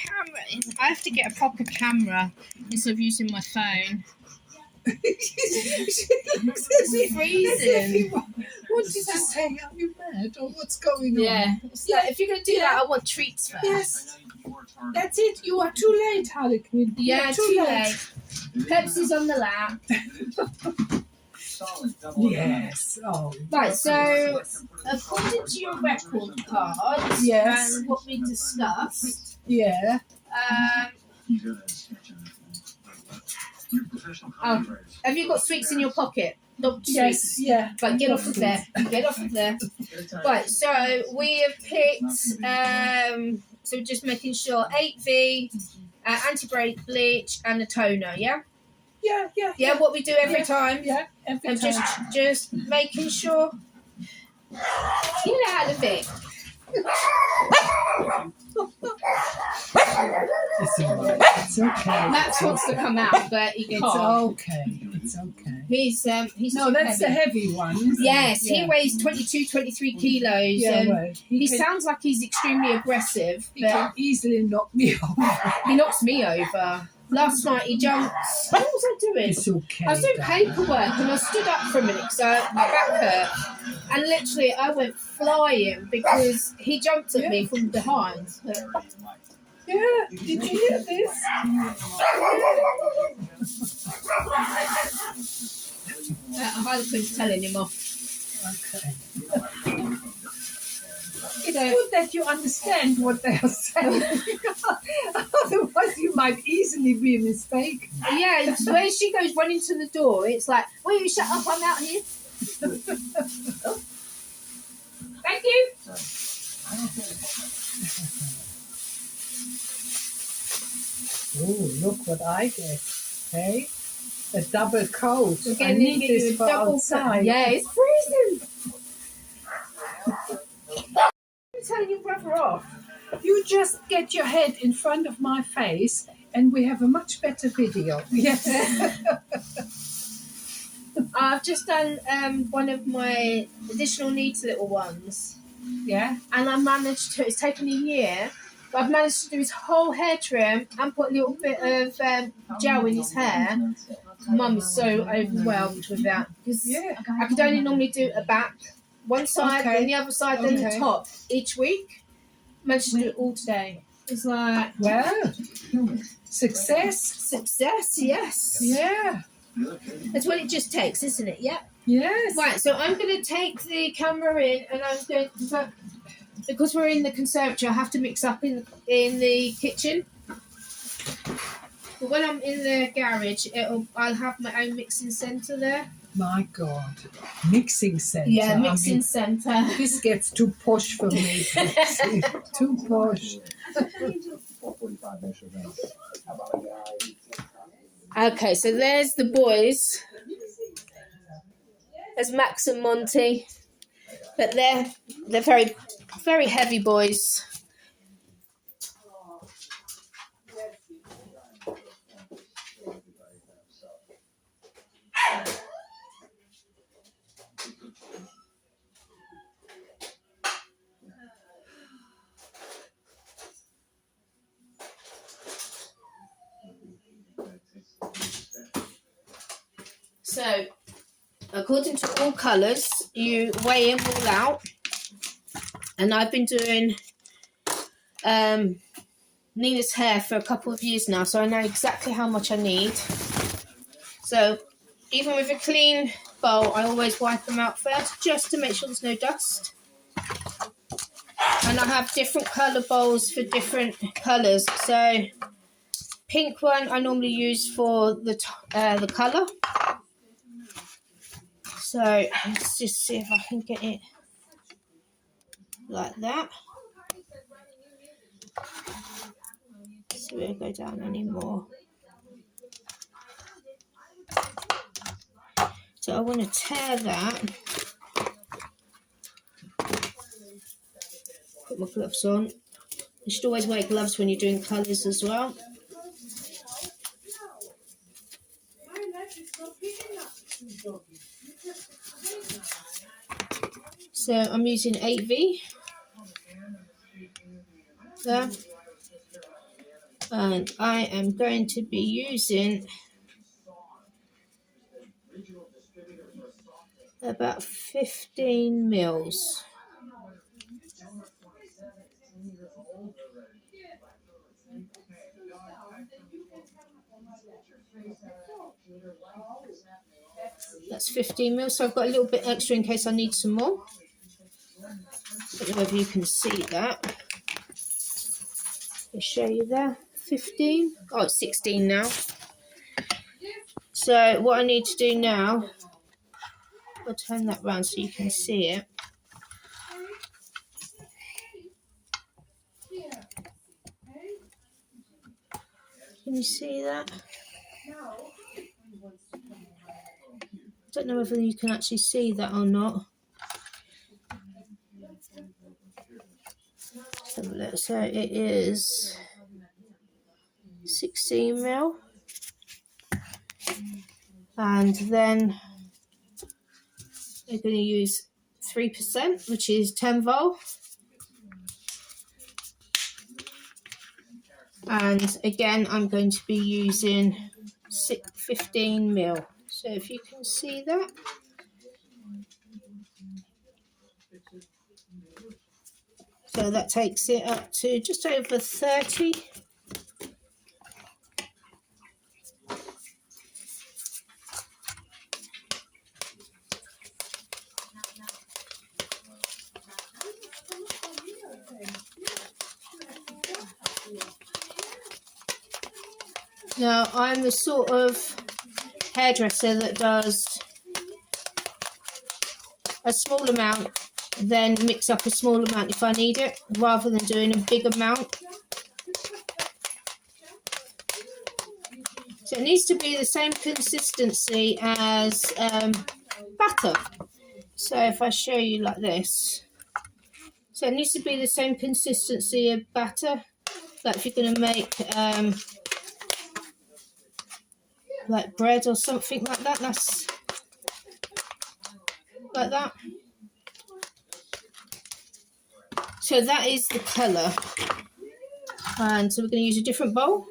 camera. I have to get a proper camera instead of using my phone. It's freezing. What did you say? Are you mad or what's going on? Yeah. It's like, if you're going to do that, I want treats first. Yes. That's it. You are too late, Harlequin. Yeah, too late. Pepsi's on the lap. Yes. Oh. Right, so according to your record card Yes. and what we discussed, Yeah. Have you got sweets in your pocket? Not Yes. sweets. Yeah. Right, get off of there. Get off of there. Right, so we have picked, so just making sure 8V, anti-break, bleach, and a toner, yeah? Yeah. Yeah. Yeah, what we do every time. Yeah. Every And time. just making sure. Get out of it. It's all right. It's okay. Max wants to come out, but he It's can't. okay. It's okay. He's No, too that's the heavy. heavy one. Isn't Yes, it? he Yeah. weighs 22, 23 kilos. Yeah, and well, he can, sounds like he's extremely aggressive, he can but easily knock me off. he knocks me over. Last night he jumped. What was I doing? It's okay. I was doing paperwork and I stood up for a minute because my back hurt. And literally I went flying because he jumped at me from behind. Yeah, did you hear this? Harlequin's telling him off. Okay. It's good that you understand what they are saying. Otherwise, you might easily be a mistake. Yeah, it's when she goes running to the door, it's like, will you shut up? I'm out here. Thank you. Oh, look what I get. Hey? A double coat. We're I getting need you this a for double outside. Yeah, it's freezing. I'm telling your brother off. You just get your head in front of my face and we have a much better video. Yes. I've just done one of my additional needs little ones. Yeah. And I managed to, it's taken a year, but I've managed to do his whole hair trim and put a little bit of gel in his hair. Mum is so overwhelmed with that because I could only normally do a back, one side, then the other side, then the top each week. Managed to do it all today. It's like, well, success. Success, yes. Yeah. That's what it just takes, isn't it? Yeah. Yes. Right, so I'm going to take the camera in and I'm going to, because we're in the conservatory, I have to mix up in the kitchen. But when I'm in the garage, I'll have my own mixing centre there. My God. Mixing centre. Yeah, mixing centre. This gets too posh for me. Too posh. Okay, so there's the boys. There's Max and Monty. But they're very, very heavy boys. So, according to all colours, you weigh them all out. And I've been doing Nina's hair for a couple of years now, so I know exactly how much I need. So, even with a clean bowl, I always wipe them out first, just to make sure there's no dust. And I have different colour bowls for different colours. So, pink one I normally use for the colour. So let's just see if I can get it like that. So we won't go down anymore. So I want to tear that. Put my gloves on. You should always wear gloves when you're doing colours as well. So I'm using 8V. There. And I am going to be using about 15 mils. That's 15 mils, so I've got a little bit extra in case I need some more. I don't know whether you can see that. I'll show you there. 15. Oh, it's 16 now. So what I need to do now, I'll turn that round so you can see it. Can you see that? I don't know whether you can actually see that or not. Let's have a look. So it is 16 mil. And then we're going to use 3%, which is 10 vol. And again, I'm going to be using 15 mil. So if you can see that. So that takes it up to just over 30. Now, I'm the sort of hairdresser that does a small amount, then mix up a small amount if I need it, rather than doing a big amount. So it needs to be the same consistency as batter. So if I show you like this, so it needs to be the same consistency of batter. Like if you're going to make like bread or something like that, that's like that. So that is the colour. And so we're going to use a different bowl.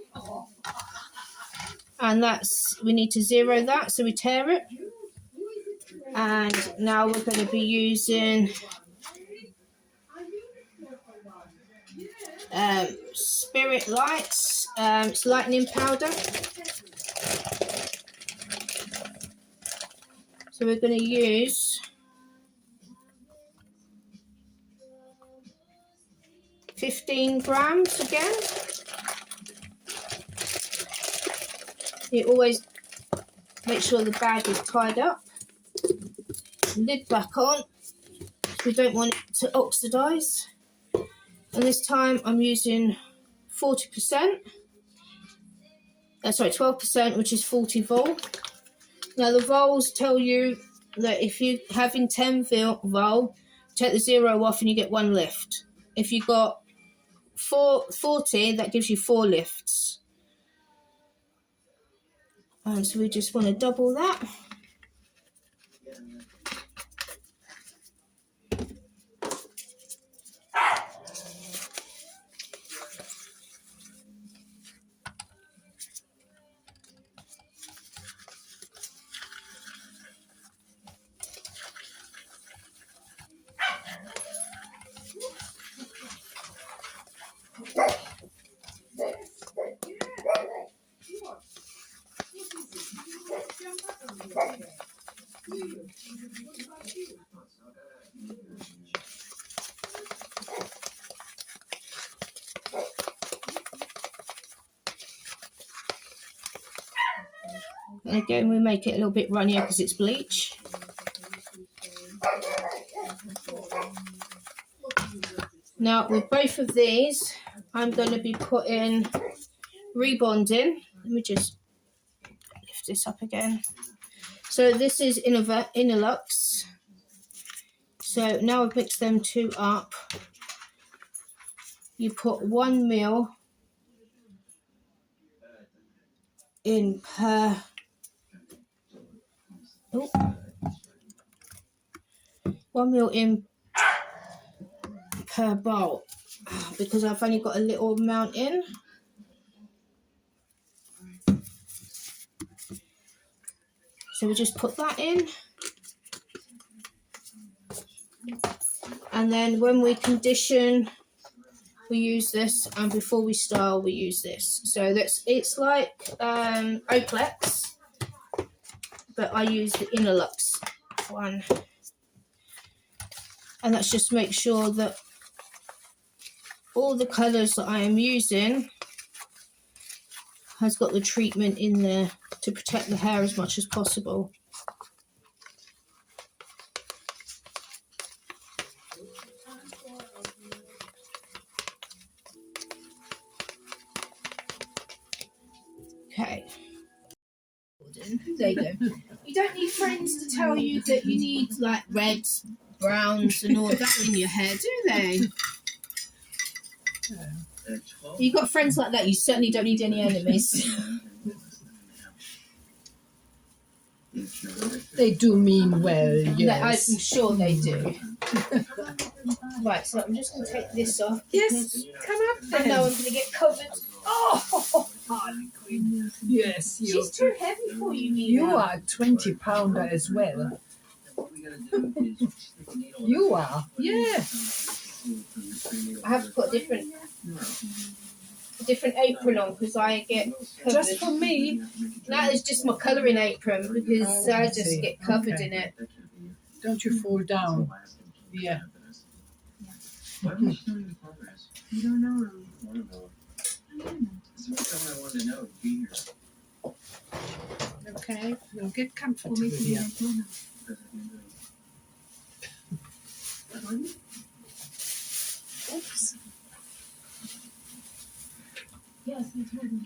And that's, we need to zero that, so we tear it. And now we're going to be using Spirit Lights. It's lightening powder. So we're going to use 15 grams again. You always make sure the bag is tied up. Lid back on. We don't want it to oxidize. And this time I'm using 40%. Sorry, 12%, which is 40 vol. Now the vols tell you that if you're having 10 vol, take the 0 off and you get 1 lift. If you got 40, that gives you 4 lifts. And so we just want to double that. And again, we make it a little bit runnier because it's bleach. Now, with both of these, I'm going to be putting rebonding. Let me just lift this up again. So this is Innerlux. So now I've mixed them two up. You put 1 mil in per 1 mil in per bowl because I've only got a little amount in. So we just put that in. And then when we condition, we use this, and before we style, we use this. So it's like Oplex, but I use the Inner Lux one. And that's just make sure that all the colours that I am using has got the treatment in there to protect the hair as much as possible. Okay. There you go. You don't need friends to tell you that you need like reds, browns and all that in your hair, do they? You got friends like that, you certainly don't need any enemies. They do mean well, yes. yes. I'm sure they do. Right, so I'm just going to take this off. Yes, come up I then. know I'm going to get covered. Oh, Harley Quinn. Yes, She's too heavy for you, Nina. you are a 20-pounder as well. You are, yeah. I have got a different apron on because I get covered. Just for me. That is just my colouring apron because I just get covered in it. Don't you fall down. Yeah. Why don't you show me the progress? You don't know. I want to know. That's what someone I wanted to know. Be here. Okay, we'll get comfortable here. Oops. Yes, I told him.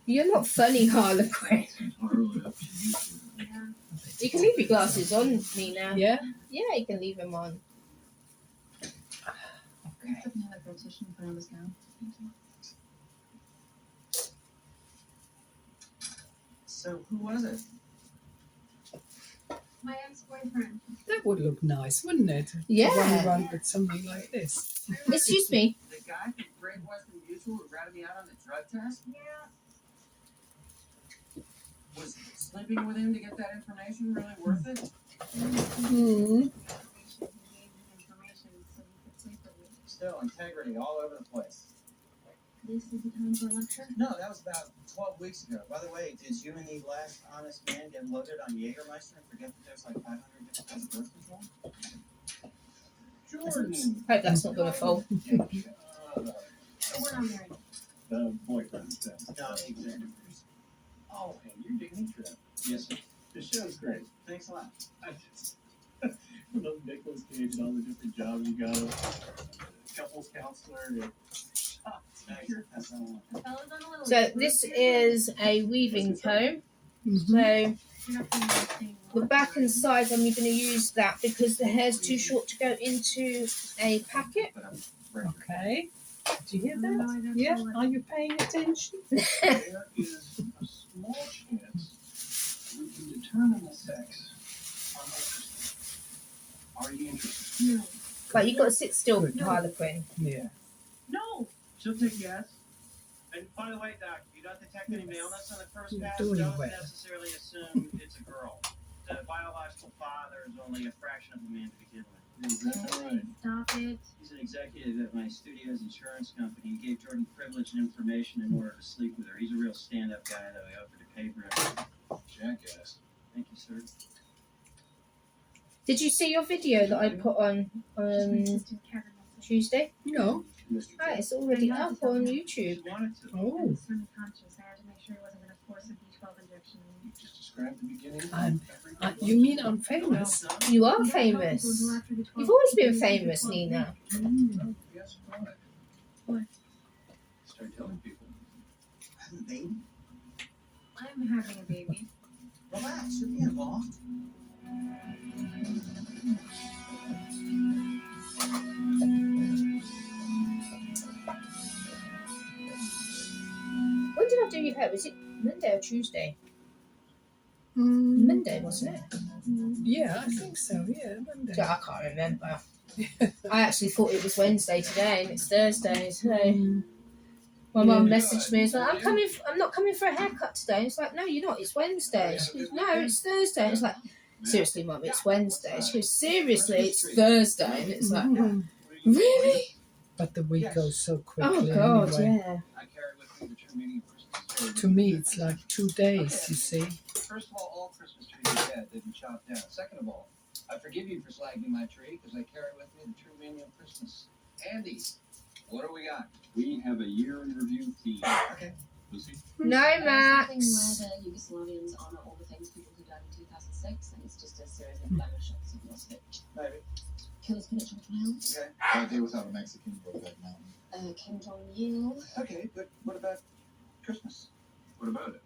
You're not funny, Harlequin. You can leave your glasses on, Nina. Yeah? Yeah, you can leave them on. Okay. Another petition put on this gown. So who was it? My ex-boyfriend. That would look nice, wouldn't it? Yeah. To run around with something like this. Excuse me. The guy from Great Western Mutual who ratted me out on the drug test? Yeah. Was sleeping with him to get that information really worth it? Hmm. Still, integrity all over the place. This is the time for a lecture? No, that was about 12 weeks ago. By the way, did you and the last honest man get loaded on Jägermeister and forget that there's like 500 different kinds of birth control? Jordan! Hope that's not going to fall. So we're not married. The boyfriend. No, executives. Oh, and you're digging into that. Yes, sir. The show's great. Thanks a lot. I just, from those Nicolas Cage and all the different jobs you got, couples counselor, Teacher. That's not one. The fellow's on a little So this is a weaving comb. So You're not doing anything. the back and sides, I'm going to use that because the hair's too short to go into a packet. But I'm ready. Okay. Did you hear No, I that? don't Yeah. know. Are you paying attention? there is a small chance we can determine the sex on ultrasound. Are you interested? No. But you've got to sit still, Harlequin. Yeah. No. She'll take yes. And by the way, Doc, you don't detect any maleness on the first You're pass. doing Don't well. necessarily assume it's a girl. The biological father is only a fraction of a man to begin with. Is that right? Stop it. He's an executive at my studio's insurance company. He gave Jordan privileged information in order to sleep with her. He's a real stand-up guy, though. He offered to pay for everything. Jackass. Thank you, sir. Did you see your video that I put on Tuesday? No. Ah, it's already up on YouTube. She wanted to. I Oh. was semi-conscious. I had to make sure he wasn't going to force a B12 injection. You just described the beginning. You mean I'm famous? You are You gotta tell people famous. to go after the 12 You've always been B12 famous, Nina. Mm. Guess what? What? Start telling people. Have a baby? I'm having a baby. Relax. You'll be involved. When did I do your hair? Was it Monday or Tuesday? Mm. Monday, wasn't it? Yeah, I think so. Yeah, Monday. I can't remember. I actually thought it was Wednesday today and it's Thursday, so. Mm. My mum messaged me. It's like, I'm not coming for a haircut today. It's like, no, you're not. It's Wednesday. She goes, no, it's Thursday. It's like, seriously, mum, it's Wednesday. She goes, seriously, it's Thursday. And it's like, really? But the week goes so Oh quickly God, anyway. yeah. I carry with me the true meaning of Christmas. To me, it's like 2 days, you see. First of all Christmas trees are dead. They've been chopped down. Second of all, I forgive you for slagging my tree because I carry with me the true meaning of Christmas. Andy, what do we got? We have a year in review theme. Okay. Lucy? No, Something Max. where the Yugoslavians honour all the famous people who died in 2006, and it's just a series of glamour shots of lost it. Maybe. Killer spinach on the ground. Okay. I deal with how the Mexican Brokeback Mountain. Kim Jong-il. Okay, but what about Christmas? What about it?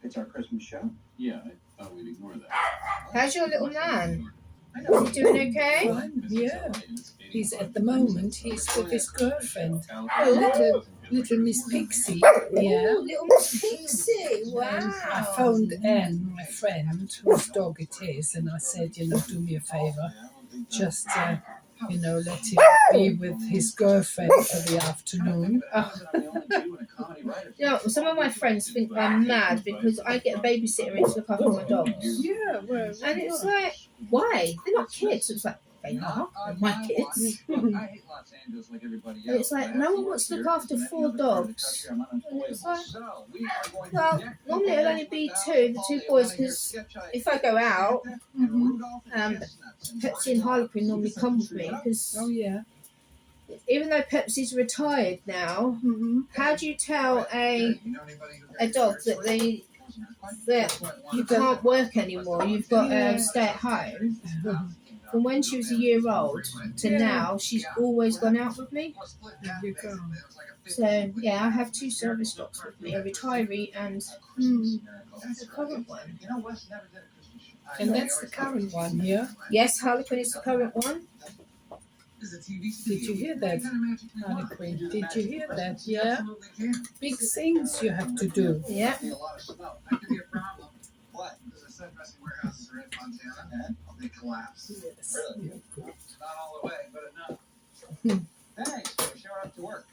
It's our Christmas show. Yeah, I thought we'd ignore that. How's your little man? I know. Is he doing okay? Fine, yeah. He's at the moment, he's with his girlfriend. Little Miss Pixie. Yeah. Oh, little Miss Pixie. Wow. And I phoned Anne, my friend, whose dog it is, and I said, do me a favour. Just, let him be with his girlfriend for the afternoon. Some of my friends think I'm mad because I get a babysitter in to look after my dogs. Yeah, well, And it's like, why? They're not kids. It's like, they are. They're my kids. I hate Los Angeles like everybody And it's like, no one wants to look after 4 dogs. And it's like, well, normally it'll only be 2, the 2 boys, because if I go out, Pepsi and Harlequin normally come with me, because oh yeah. even though Pepsi's retired now, how do you tell a dog that you can't work anymore, you've got to stay at home? From when she was a year old to now, she's always gone out with me. There you go. So, yeah, I have 2 service dogs with me, a retiree and the current one. And that's the current one, yeah? Yes, Harlequin is the current one. Did you hear that, Harlequin? Did you hear that? Yeah? Big things you have to do. Yeah. What? Because I said dressing warehouses are in Montana. They collapse. Yes. Really? Yeah, good. Not all the way, but enough. Thanks for showing up to work.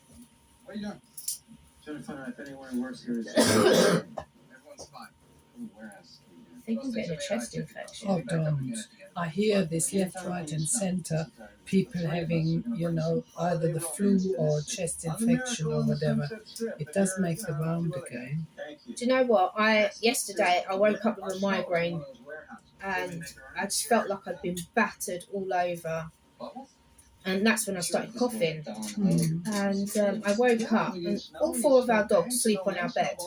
What are you doing? Trying to find out if anyone who works here is. Everyone's fine. Warehouse. I think I'm getting a chest infection. Oh, don't. I hear this left, right, and centre. People having, either the flu or chest infection or whatever. It does make the round again. Do you know what? Yesterday I woke up with a migraine and I just felt like I'd been battered all over. And that's when I started coughing. And I woke up and all 4 of our dogs sleep on our bed.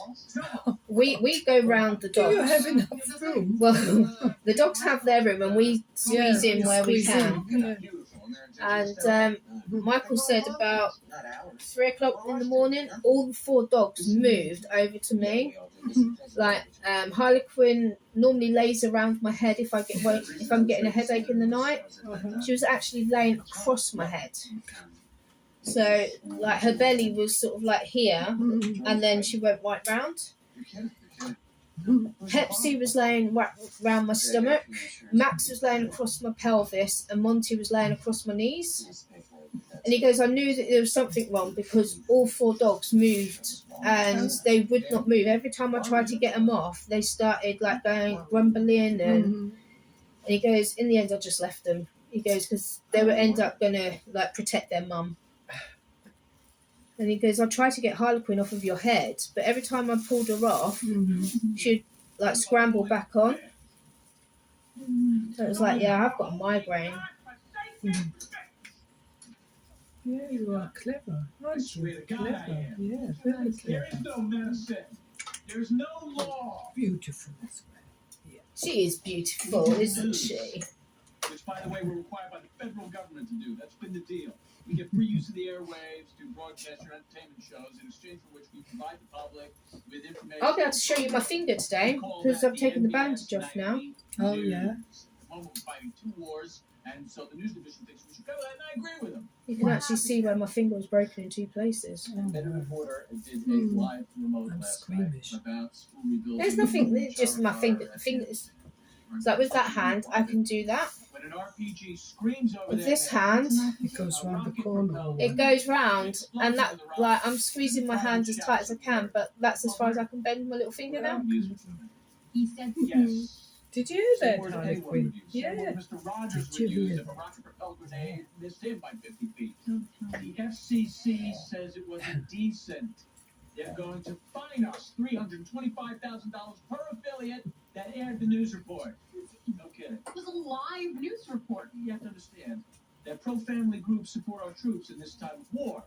We go round the Do dogs. you have enough room? Well, the dogs have their room and we squeeze in where we can. Yeah. And Michael said about 3 o'clock in the morning, all the 4 dogs moved over to me. Like Harlequin normally lays around my head if I'm getting a headache in the night. She was actually laying across my head. So like her belly was sort of like here, and then she went right round. Pepsi was laying round my stomach. Max was laying across my pelvis, and Monty was laying across my knees. And he goes, I knew that there was something wrong because all 4 dogs moved and they would not move. Every time I tried to get them off, they started like going grumbling and he goes, in the end I just left them. He goes, because they would end up going to like protect their mum. And he goes, I tried to get Harlequin off of your head, but every time I pulled her off, she'd like scramble back on. So it was like, yeah, I've got a migraine. Yeah, you are clever, aren't you? Clever. Yeah, very clever. no medicine. There's no law. Beautiful as well. Yeah. She is beautiful, isn't she? Which, by the way, we're required by the federal government to do. That's been the deal. We get free use of the airwaves to broadcast your entertainment shows, in exchange for which we provide the public with information. I'll be able to show you my finger today because I've taken the bandage off now. Oh, yeah. At the moment, we're fighting 2 wars, and so the news division thinks we should cover that, and I agree with them. You can actually see where my finger was broken in 2 places. Then a reporter did a live remote I'm last night squeamish. about school rebuilding. There's nothing, it's just my finger. The finger is, So with that hand, I can do that. When an RPG screams over With their this head, hand, It goes round the corner. it goes round, and that, like, I'm squeezing my hand as tight as I can, but that's as far as I can bend my little finger now. He said, Yes. Did you hear Same that, word Harley anyone Quinn? would use. Same Yeah. word Mr. Rogers Did you would use hear if a that? rocket propelled grenade missed him by 50 feet. don't tell The me. FCC says it was indecent. They're going to fine us $325,000 per affiliate that aired the news report. No kidding. It was a live news report. You have to understand that pro-family groups support our troops in this time of war.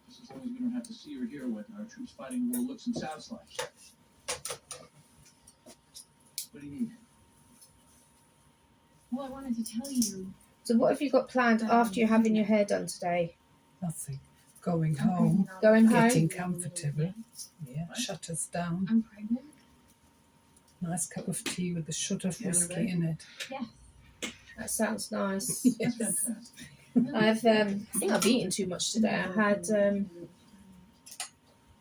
Just as long as we don't have to see or hear what our troops fighting war looks and sounds like. What do you need? Well, I wanted to tell you. So what have you got planned after you're having your hair done today? Nothing. Going home, Going home? getting comfortable. Yeah, shutters down. I'm pregnant? Nice cup of tea with a shot of whiskey in it. Yes. That sounds nice. That's Yes. fantastic. I think I've eaten too much today. I had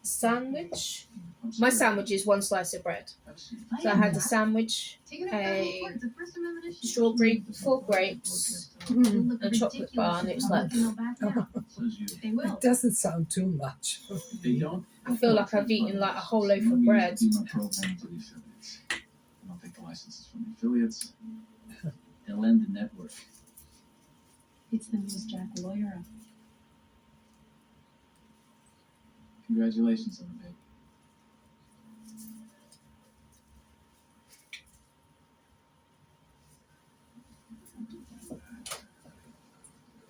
sandwich. My sandwich is one slice of bread. So I had a sandwich, Taking a It's a First Amendment issue. strawberry, 4 grapes, Mm. Look a chocolate ridiculous bar, and if it's like, they'll back down. Says you. They will. It doesn't sound too much. They don't. I feel like I've eaten like a whole loaf of bread. I don't take the licenses from the affiliates. They'll end the network. It's the News Jack lawyer. Congratulations on the baby.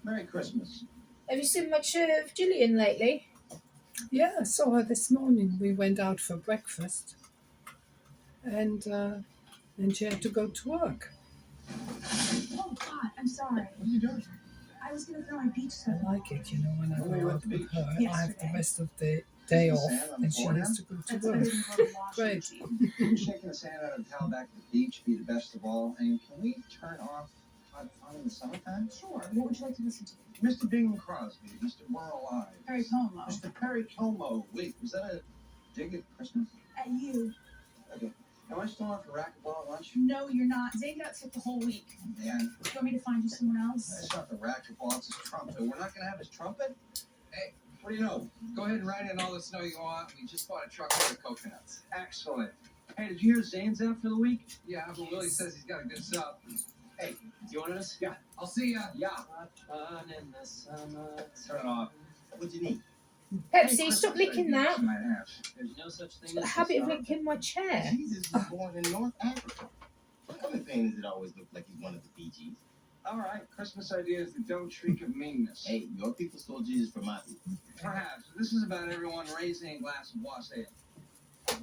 Merry Christmas. Have you seen much of Gillian lately? Yeah, I saw her this morning. We went out for breakfast, and she had to go to work. Oh God, I'm sorry. What are you doing? I was gonna throw my beach I stuff. like it, you know, when I When were go you at out the with beach? her. I have the Yesterday. rest of the day The off, sand on the and she floor has now? to go to That's work. better than going to washing Great. machine. Wouldn't shaking the sand out of the towel back at the beach be the best of all? And can we turn off Hot Fun in the summertime? Sure. What would you like to listen to? Mr. Bing Crosby, Mr. We're Alive. Harry Como. Mr. Perry Como. Wait, was that a dig at Christmas? At you. Okay. Am I still on for racquetball at lunch? No, you're not. Zane got sick the whole week. Man, Do you want me to find you someone else? that's not the racquetball, it's his trumpet. We're not going to have his trumpet? Hey, what do you know? Go ahead and write in all the snow you want. We just bought a truckload of coconuts. Excellent. Hey, did you hear Zane's out for the week? Yeah, but Willie says he's got a good sub. Hey, You want us? yeah, I'll see ya. Yeah. Fun in the summer. Turn it off. What do you need? Pepsi, stop licking that. My ass. There's no such thing It's got a as habit of licking my chair. Jesus was born in North Africa. What kind of pain does it always look like he's one of the PGs? All right, Christmas ideas that don't shriek of meanness. Hey, your people stole Jesus from my people. Perhaps. This is about everyone raising a glass of wassail.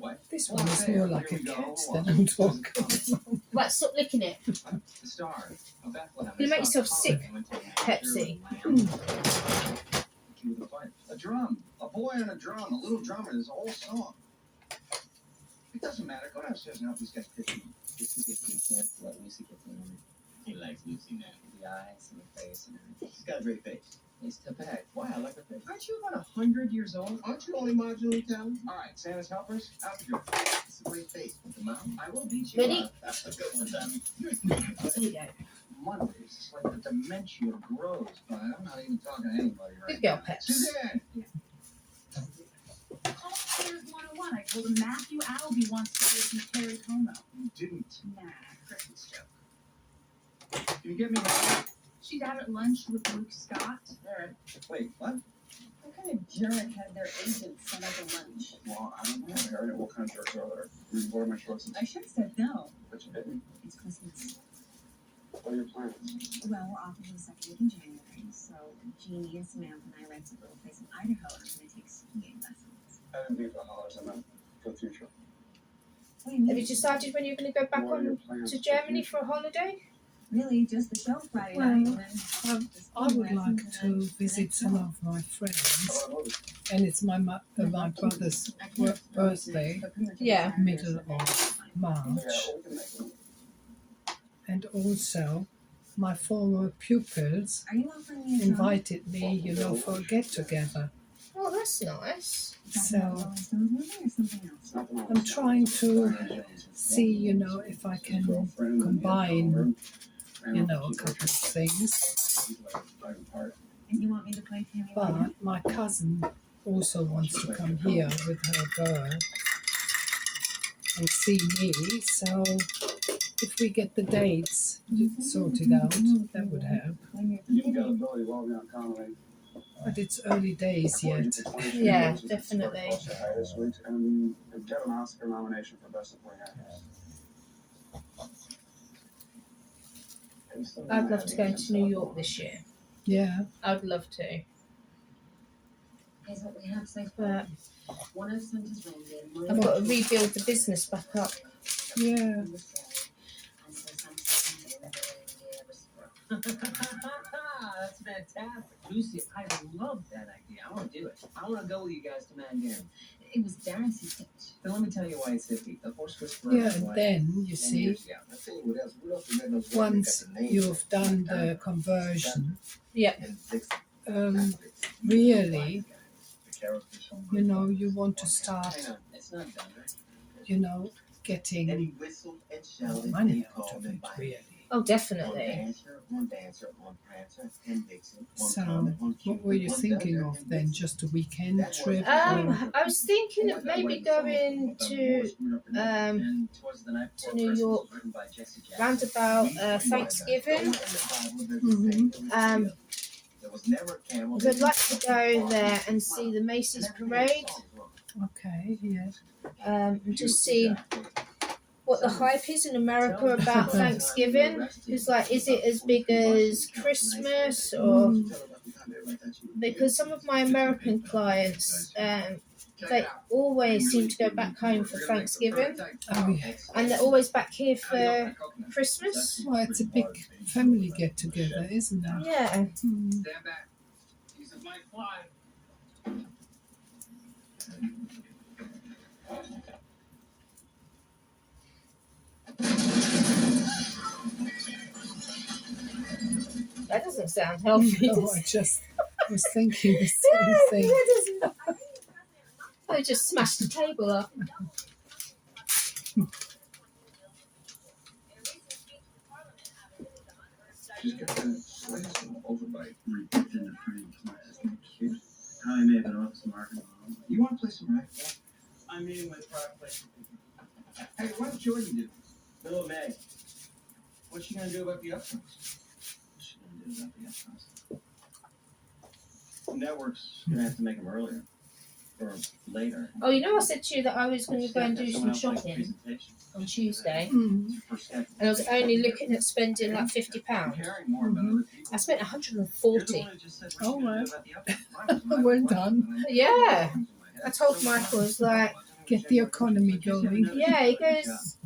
What? This one is more like a cat's than I'm talking. Right, stop licking it. The star of Bethlehem. You're gonna make yourself sick, Pepsi. With a pipe. A drum. A boy on a drum. A little drummer. There's a whole song. It doesn't matter. Go downstairs and help these guys pitch me. Let Lucy get the number. He likes Lucy now. The eyes and the face and everything. She's got a great face. He's too bad. Why? I like her face. Aren't you about 100 years old? Aren't you only marginally talented? All right, Santa's helpers. Out with your It's a great face. With the mouth. I will beat you. Ready? That's a good one, Tommy. There you go. Mondays. It's like the dementia grows. But I'm not even talking to anybody right Good girl, now. Peps. Suzanne! Call Players 101. I told him Matthew Albee wants to hear from Harry Como. You didn't. Nah, Christmas joke. Can you get me that? She's out at lunch with Luke Scott. All right. Wait, what? What kind of jerk had their agent set up a lunch? Well, I don't know. I heard it. What kind of shorts are there? You wore my shorts and I should have said no. but you didn't. It's Christmas. What are your plans? Well, we're off until the second week in January, so Jeannie and Samantha and I rented a little place in Idaho and I'm going to take skiing lessons. I didn't leave the holidays. I meant for the future. What do you Have mean? you decided when you're going to go back What are your on plans to for Germany the for a holiday? Really, just the show Friday Well, night and then I would like to visit some of my friends, and it's my brother's birthday, Yeah. middle of March, and also my former pupils Are you offering me a job? invited me, you know, for a get-together. Oh, that's nice. So, something else. I'm trying to see, you know, if I can combine, you know, a couple of things. And you want me to play Tammy? But my cousin also wants to come here with her girl and see me. So if we get the dates sorted out, that would help. You've got ability well beyond common. But it's early days yet. Yeah, definitely. This week, and get an Oscar nomination for Best Supporting Actress. I'd love to go to New York this year. Yeah. I'd love to. Here's what we have so But far. One of Santa's reindeer. I've got to rebuild the business back up. Yeah. And so Santa's reindeer was That's fantastic. Lucy, I love that idea. I want to do it. I want to go with you guys to Mandarin. It was Darren's pitch. Then let me tell you why it's 50. The horse whisperer. Yeah, was and like then, you 10 see, years ago. I tell you what else. What else we got those once you've done the conversion, Yep. really, you know, you want to start, Hang on, it's not done. you know, getting And he whistled and shouted money and out called of them it, by really. Oh, on definitely. Dancer, on Prancer, and Vixen, on So, Comet, on what Cupid, were you on thinking Thunder, of and then? Vixen. Just a weekend trip? or- I was thinking of maybe going to And towards the night before New Christmas York was written by Jesse Jackson. round about Thanksgiving. There was never a camel. Because I'd like to go there and see the Macy's parade. Okay, yeah. And just see what the hype is in America about Thanksgiving. It's like, is it as big as Christmas? Or because some of my American clients, they always seem to go back home for Thanksgiving, Oh, yeah. and they're always back here for Christmas. Well, it's a big family get together, isn't it? Yeah. Stand back. Jesus might fly. That doesn't sound healthy. No, does I it? just was thinking the same thing. That doesn't. I just smashed the table up. She's got that slice of overbite ripped in the frame. Isn't cute? How I may have been off some marketing. You want to play some racquetball? I'm meeting with product placement people. Hey, what's Jordan do? Middle of May. What's she gonna do about the upfronts? What's she gonna do about the upfronts? The network's gonna have to make them earlier. Or later. Oh, you know, I said to you that I was going to go and do some shopping on Tuesday, Mm. and I was only looking at spending like £50. I spent 140. Oh, well. Well done. Yeah, I told Michael, I was like, Get the economy going. yeah. He goes,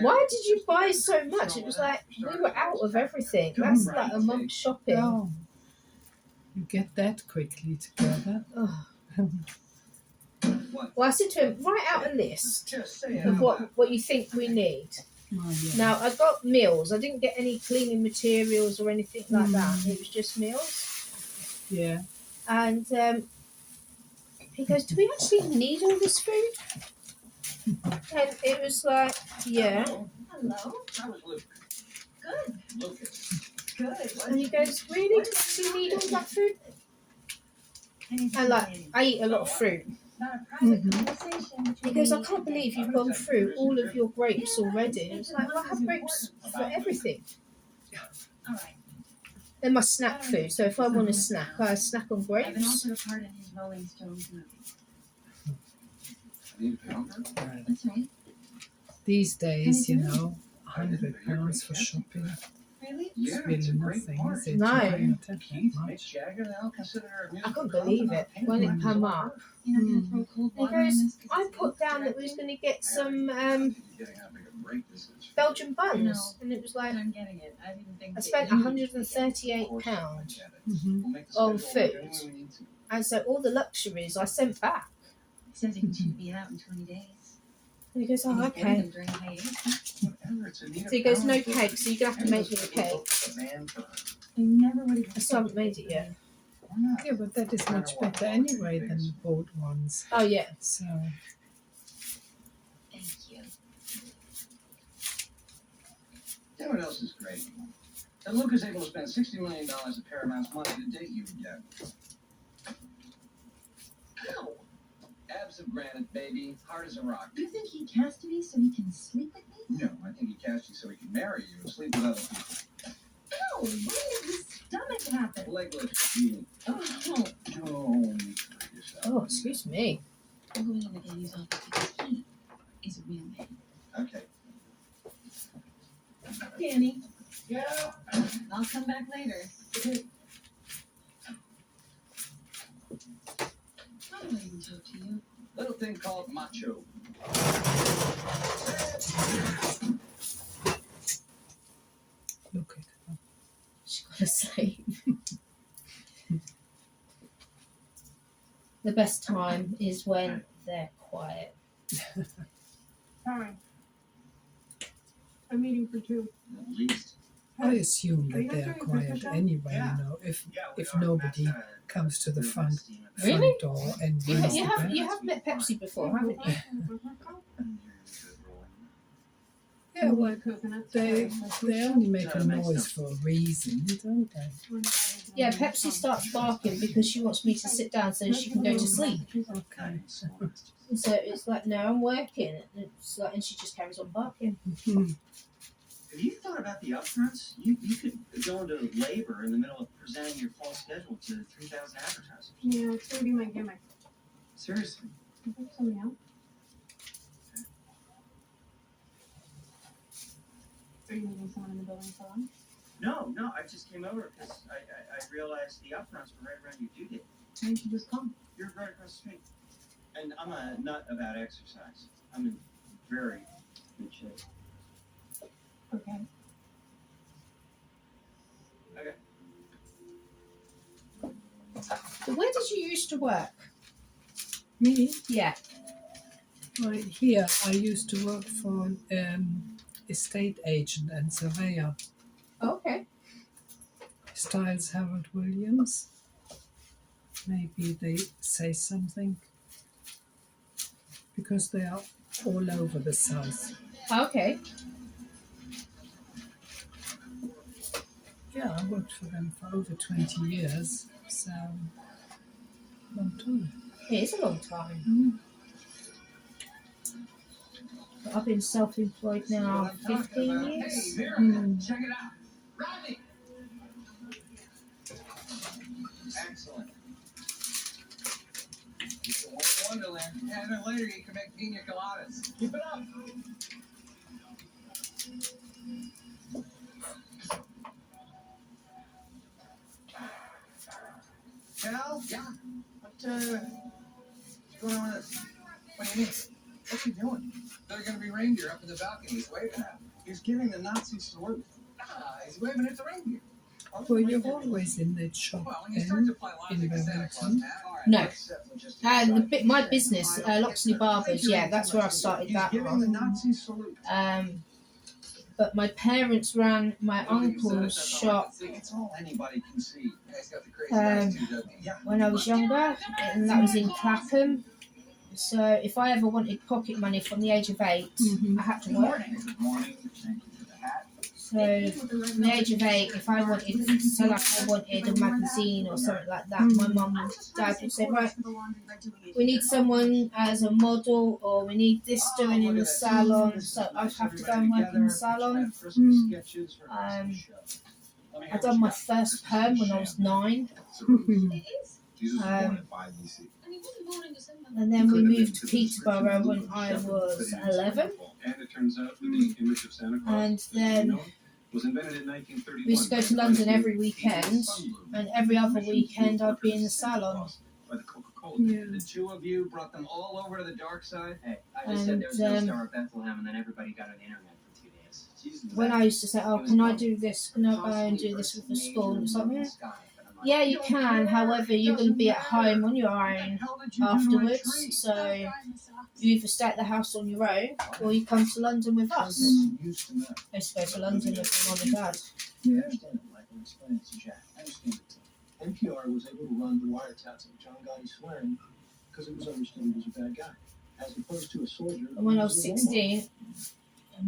why did you buy so much? It was like we were out of everything. That's like a month's shopping. Oh, you get that quickly together. Oh. Well, I said to him, write out a list of what you think we need. Oh, yeah. Now, I got meals. I didn't get any cleaning materials or anything like that. It was just meals. Yeah. And he goes, do we actually need all this food? And it was like, yeah. Hello. How was Luke? Good. Lucas. Good. And he goes, really? Do we need all that food? And like, I eat a lot of fruit. Not a private conversation between He goes, I me can't believe you've gone through all of your grapes already. It's like, well, I have grapes for everything. All right. They're my snack food. So if I want a snack, I snack on I've been grapes. offered a part in his Rolling Stones movie. Right. That's right. These days, you know, £100 for shopping. Really? Yeah, It's really it's a great nothing, part. is it? No. You don't have Keith, that Mick much. Jagger, they'll consider her a I musical couldn't believe it when it came up. You're not gonna throw cold He water on goes, this 'cause I it's put down that we was going to get some Getting how big a break this is. Belgian buns, and it was like I'm getting it. I didn't think I that spent you- £138, Mhm. We'll make the on schedule food. any way we need to. and so all the luxuries I sent back. He says he can cheap me out in 20 days. And he goes, oh, And he's okay. getting them during hiatus. Whatever, it's Anita So he goes, no Powers. cake, so you're going to have to make me a cake. They never would have. I still haven't made it yet. Yeah, but that is much better anyway than the bought ones. Oh yeah. So, Thank you. You know what else is great? That Luke is able to spend $60 million of Paramount's money to date you again. Ow! Abs of granite, baby. Hard as a rock. Do you think he cast me so he can sleep with me? No, I think he cast you so he can marry you and sleep with other people. Ow! When did his stomach happen? Leg lift, eating. Oh, Oh, you hurt yourself. Oh, excuse me. I'm going to the baby's office because he is a real man. Okay. Danny. Yeah. I'll come back later. How do I even talk to you? Little thing called macho. look at her. She's got to sleep. The best time is when they're quiet. Sorry. I'm eating for two. At least. I assume Are you that they not are doing quiet Christmas anyway, Yeah. you know, if we if are. nobody That's, comes to the front Really? door and You, rings you the have bell. you have met Pepsi before, haven't you? Yeah, well, Coconuts. they only make a noise for a reason, don't they? Yeah, Pepsi starts barking because she wants me to sit down so she can go to sleep. Okay. So it's like, no, I'm working. And it's like, and she just carries on barking. Have you thought about the upfronts? You could go into labor in the middle of presenting your fall schedule to 3,000 advertisers. Yeah, it's gonna be my gimmick. Seriously. Can I put something else? Are you meeting someone in the building for lunch? No, I just came over because I realized the upfronts were right around your due date. Why don't you just come? You're right across the street. And I'm a nut about exercise. I'm in very good shape. Okay. So where did you used to work? Me? Yeah. Right here, I used to work for estate agent and surveyor, Okay. Styles Harold Williams. Maybe they say something because they are all over the south. Okay. Yeah, I worked for them for over 20 years, so long time. It is a long time. Mm. But I've been self-employed now 15 Hey, years. Vera, Mm. check it out. Rodney. Excellent. It's a wonderland. And then later you can make pina coladas. Keep it up. Cal? Yeah. What's going on with this? What do you mean? What's he doing? There are going to be reindeer up in the balcony. He's waving at them. He's giving the Nazi salute. He's waving at the reindeer. Well, you're always in that shop in Wellington. No. My business, Loxley Barbers, yeah, that's where I started that He's giving the from. Nazi salute. But my parents ran my uncle's shop It's all anybody can see. He's got the crazy Um, attitude, doesn't he? Yeah. when I was younger, and that was in Clapham. So if I ever wanted pocket money from the age of 8, I had to work. Good morning. Thank you for the hat. So from the age of 8, if I wanted, so like I wanted a magazine or something like that, my mum and dad would say, right, we need someone as a model, or we need this doing in the salon. So I'd have to go and work in the salon. I done my first perm when I was 9. Jesus was born at 5 BC. And then we moved to Peterborough when I was 11. And it turns out that the image of Santa Claus And then was invented in 1931. we used to go to London every weekend, and every other weekend I'd be in the salon. By the Coca-Cola. Yeah. The two of you brought them all over to the dark side. Hey, I just said there was no And, Star of Bethlehem, and then everybody got on the internet for 2 days. Jesus. When I used to say, oh, can I do this? Can I go and do this with the school? And it's like, yeah, you can. However, you're going to be at home on your own afterwards. So you either stay at the house on your own, or you come to London with us. I used to go to London with my mum and dad. Yeah. Explain it to Jack. I understand it. NPR was able to run the wiretaps of John Gotti Swearing because it was understood he was a bad guy, as opposed to a soldier. And when I was 16,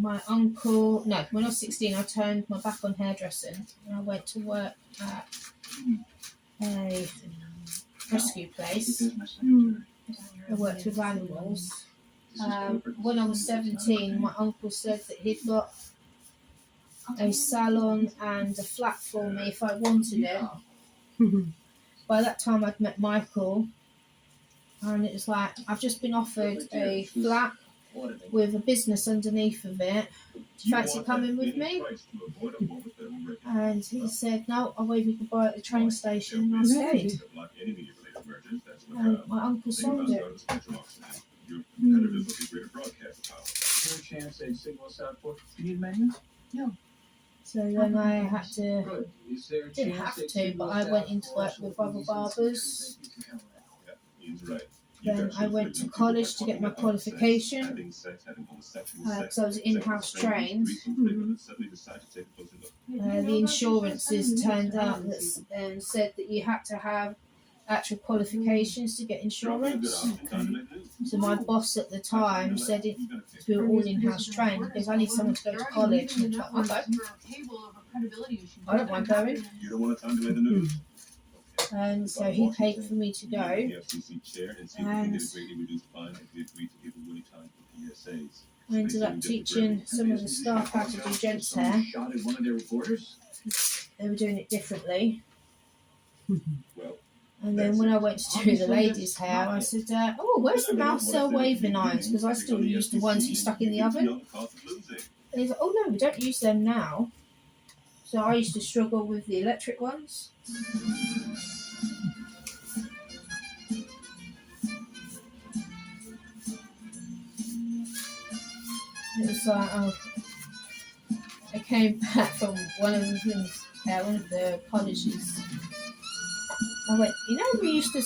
when I was 16, I turned my back on hairdressing and I went to work at a rescue place. I worked with animals. When I was 17, my uncle said that he'd got a salon and a flat for me if I wanted it. By that time, I'd met Michael, and it was like, I've just been offered a flat with a business underneath of it. Do you fancy coming with me? And he said, no, I'll wait, we could buy it at the train station. And I stayed. And my uncle sold it. Is there a chance they'd single us out for? Do you need menus? No. So then I had to, Good. Is there a didn't chance have they'd to, single but us I out went into for work with other barbers. He's right. Then I went to college to get my qualification because I was in-house trained. The insurances turned out that said that you had to have actual qualifications to get insurance. So my boss at the time said we were all in-house trained because I need someone to go to college. And I was like, okay, I don't mind going. You don't want to time delay the news? And so he paid for me to go. And I ended up teaching some of the staff how to do gents' hair. Shot at one of their reporters? They were doing it differently. Well, and then when I went to do the ladies' hair, I said, where's the mouth cell waving irons? Because I still use the ones you stuck in the oven. And he's like, oh no, we don't use them now. So I used to struggle with the electric ones. It was like, I came back from one of the colleges. I went, we used to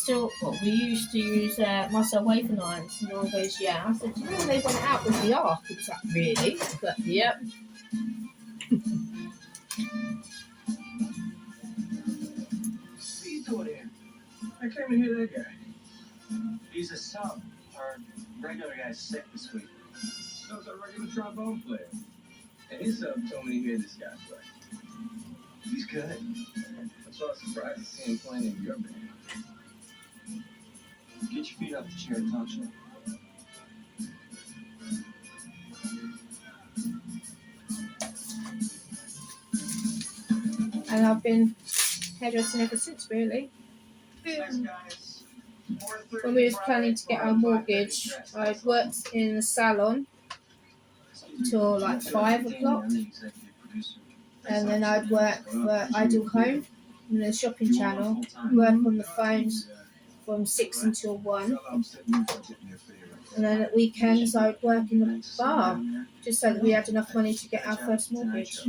use muscle waving irons. And all goes, yeah. I said, they went out with the arc. It was like, really? But, yep. What are you doing here? I came to hear that guy. He's a sub. Our regular guy's sick this week. So's a regular trombone player. And his sub told me to hear this guy play. He's good. That's why I was surprised to see him playing in your band. Get your feet off the chair, Tasha. And I've been hairdressing ever since, really. Thanks, guys. When we was planning to get our mortgage, I'd worked in the salon till like 5 o'clock. And then I'd work for Ideal Home in the shopping channel, work on the phones from 6 until 1. And then at weekends I'd work in the bar, just so that we had enough money to get our first mortgage.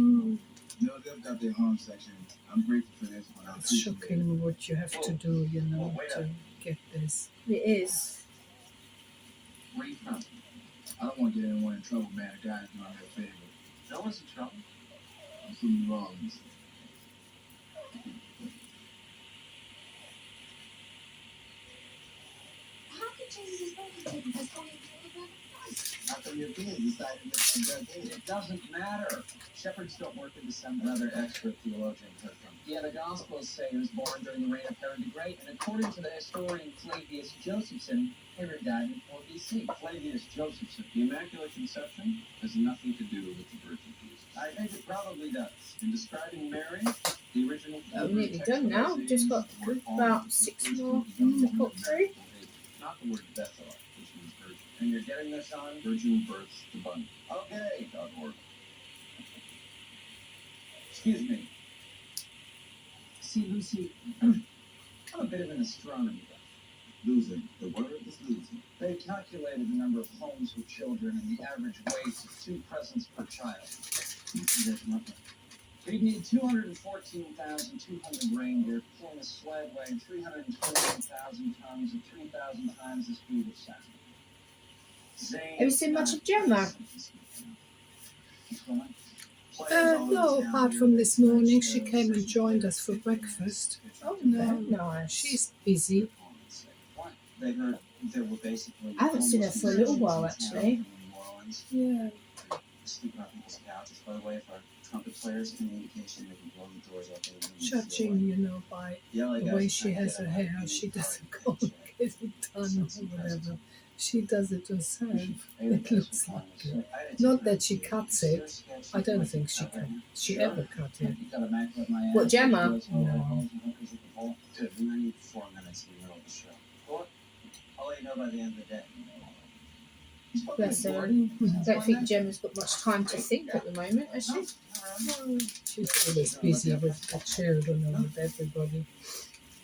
It's shocking what you have to do, to get this. It is. Where are you from? I don't want to get anyone in trouble, man. A guy's doing me a favor. No one's in trouble. I'm from New Orleans. How could Jesus' birthday take this whole After Europeans decided to make them drug It doesn't matter. Shepherds don't work in December. Another expert theologian heard from. Yeah, the Gospels say he was born during the reign of Herod the Great, and according to the historian Flavius Josephson, Herod died in 4 BC. Flavius Josephson. The Immaculate Conception has nothing to do with the birth of Jesus. I think it probably does. In describing Mary, the original... I'm nearly done now. I've just got about 6 more to put through. Not the word Bethel, which means virgin. And you're getting this on? Virgin births the bun. Okay. .org. Excuse me. See, Lucy, I'm a bit of an astronomy buff. losing. The word is losing. They calculated the number of homes with children and the average weight of 2 presents per child. We'd need 214,200 reindeer pulling a sled weighing 321,000 tons at 3,000 times the speed of sound. Have you seen much of Gemma? No, apart from this morning, she came and joined us for breakfast. Oh, No, nice. she's busy. They heard there were basically. I haven't seen her for a little while, actually. Yeah. Sleeping on people's couches. By the way, if our trumpet players can indication, they can blow the doors open. Judging, you know, by the way she has her hair, she doesn't go and get it done or whatever. She does it herself. It looks like it. Not that she cuts it. I don't think she ever cut it. What, Gemma? No. Dude, we only need 4 minutes in the middle of the show. What? I'll let you know by the end of the day. Bless her. I don't think Gemma's got much time to think at the moment, has she? She's always busy with the children and with everybody.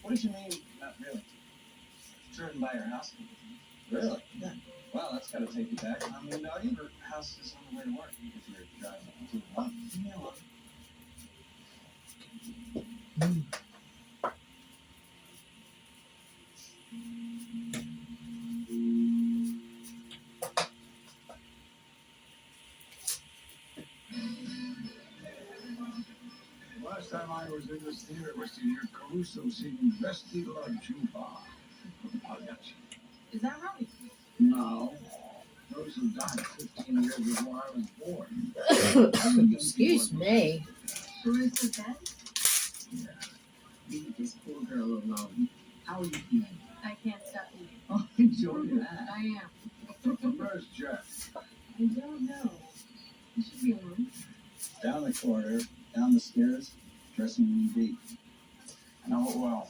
What did you mean? Not really. Driven by your house. Really? Yeah. Well, that's got to take you back. I mean, no, your house is on the way to work if you're driving to work. Leave me alone. Last time I was in this theater was to hear Caruso singing Vesti La Juba. Is that right? No. Caruso died 15 years before I was born. Excuse me. Caruso dead? Yeah. Leave this poor girl alone. How are you feeling? I can't stop eating. Oh, enjoy that. I am. Where's Jeff? I don't know. You should be alone. Down the corridor, down the stairs, dressing room B. I know it well.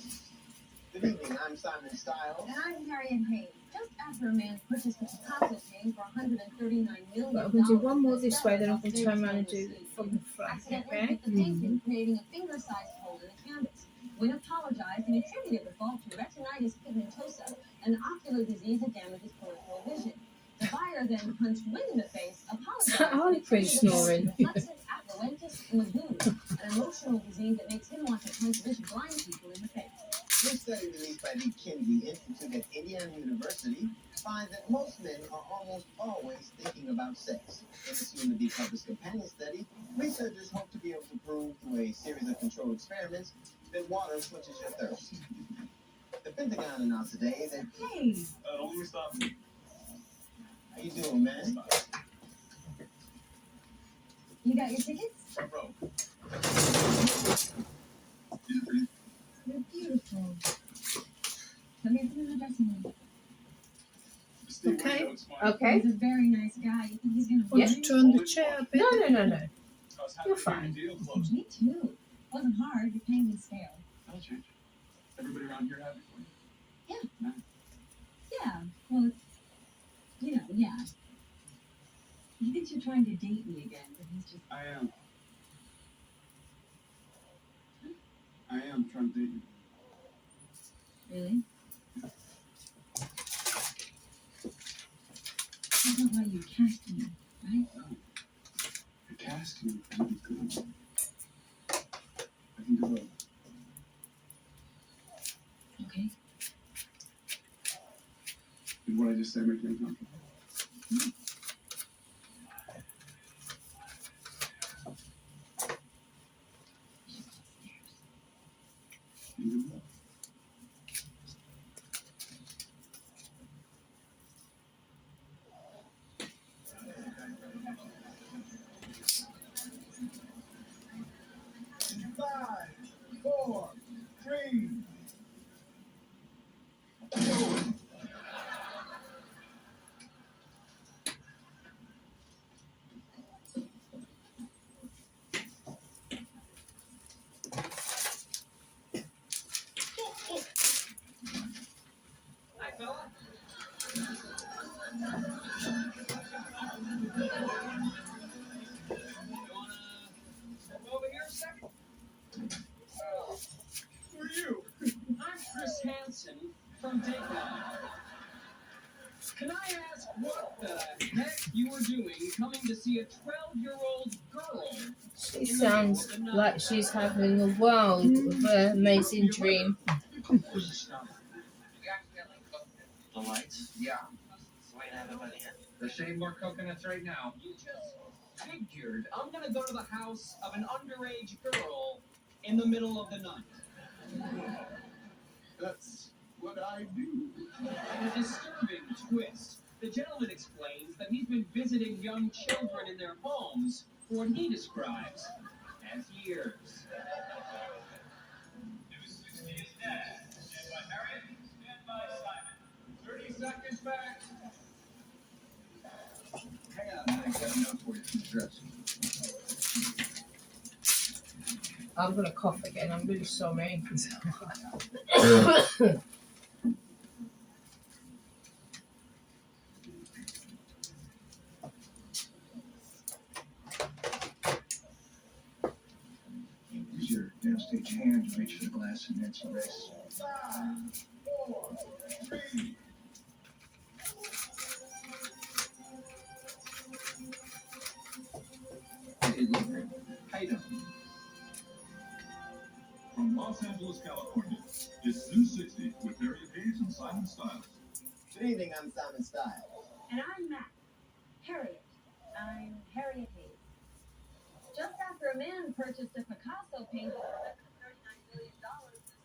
Good evening, I'm Simon Stiles. And I'm Harriet Hayes. Just after a man purchased a Picasso painting for $139 million. But I'm going to do one more this way, then I'm going to turn around and do it from the front, Accidentally okay? hit the painting, creating a finger-sized hole in the canvas. Wynn apologized and attributed the fault to retinitis pigmentosa, an ocular disease that damages peripheral vision. The buyer then punched Wynn in the face, apologized. Harley Quinn snoring. Reflexive affluentus lagoon, an emotional disease that makes him want to punch rich blind people in the face. This study released by the Kinsey Institute at Indiana University finds that most men are almost always thinking about sex. In a soon-to-be published companion study, researchers hope to be able to prove through a series of controlled experiments that water quenches your thirst. The Pentagon announced today that, Hey, Let me stop. how you doing, man? You got your tickets? Front row. You're beautiful. Come here from the dressing room. Steve, Okay. window, it's fine. Okay. He's a very nice guy. You think he's gonna Want Yeah. to turn the chair a bit? No. I was happy You're to fine. get the deal closed. Me too. Wasn't hard. Your pain was stale. That'll change. Everybody around here happy for you. Yeah. Well, yeah. He thinks you're trying to date me again, but he's just. I am. Trying to date you. Really? That's not why you cast me, right? You're casting me for me good. I can do both. Okay. Did what I just said make you uncomfortable? You do both. Five, four, three. Over here a second. Who are you? I'm Chris Hansen from Dateline. Can I ask what the heck you were doing coming to see a 12-year-old girl? She sounds like she's having a world of an amazing dream. The lights? Yeah. Wait, I have it by the end. There's shade more coconuts right now. You just figured I'm gonna go to the house of an underage girl in the middle of the night. That's what I do. And a disturbing twist. The gentleman explains that he's been visiting young children in their homes for what he describes as years. News 60 is next. Stand by Harriet, stand by Simon. 30 seconds back. Hang on, I got a note for you from the dress. I'm gonna cough again. I'm really sorry. Use your downstage hand to reach for the glass and then erase. 5, 4, 3. Hey, look, how you doing? From Los Angeles, California, it's News 60 with Harriet Hayes and Simon Stiles. Good evening, I'm Simon Stiles. And I'm Matt. Harriet. I'm Harriet Hayes. Just after a man purchased a Picasso painting for $39 million to